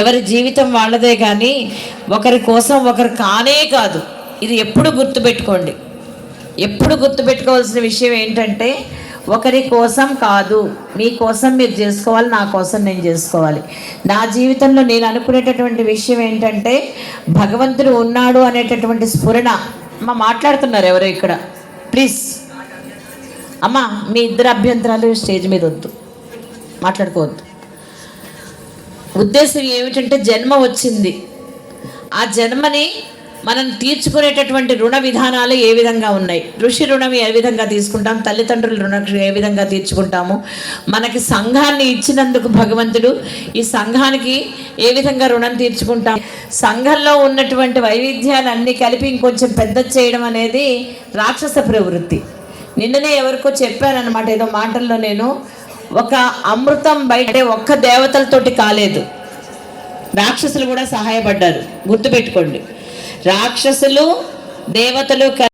ఎవరి జీవితం వాళ్ళదే, కానీ ఒకరి కోసం ఒకరు కానే కాదు. ఇది ఎప్పుడు గుర్తుపెట్టుకోండి. ఎప్పుడు గుర్తుపెట్టుకోవాల్సిన విషయం ఏంటంటే, ఒకరి కోసం కాదు, మీ కోసం మీరు చేసుకోవాలి, నా కోసం నేను చేసుకోవాలి. నా జీవితంలో నేను అనుకునేటటువంటి విషయం ఏంటంటే, భగవంతుడు ఉన్నాడు అనేటటువంటి స్ఫురణ. అమ్మ మాట్లాడుతున్నారు ఎవరో ఇక్కడ, ప్లీజ్ అమ్మ మీ ఇద్దరు అభ్యంతరాలు స్టేజ్ మీద వద్దు, మాట్లాడుకోవద్దు. ఉద్దేశం ఏమిటంటే, జన్మ వచ్చింది, ఆ జన్మని మనం తీర్చుకునేటటువంటి రుణ విధానాలు ఏ విధంగా ఉన్నాయి. ఋషి రుణం ఏ విధంగా తీసుకుంటాం, తల్లిదండ్రుల రుణం ఏ విధంగా తీర్చుకుంటాము, మనకి సంఘాన్ని ఇచ్చినందుకు భగవంతుడు ఈ సంఘానికి ఏ విధంగా రుణం తీర్చుకుంటాం, సంఘంలో ఉన్నటువంటి వైవిధ్యాలన్నీ కలిపి ఇంకొంచెం పెద్ద చేయడం అనేది రాక్షస ప్రవృత్తి. నిన్ననే ఎవరికో చెప్పానన్నమాట ఏదో మాటల్లో, నేను ఒక అమృతం బయట ఒక్క దేవతలతోటి కాలేదు, రాక్షసులు కూడా సహాయపడ్డారు. గుర్తుపెట్టుకోండి, రాక్షసులు దేవతలు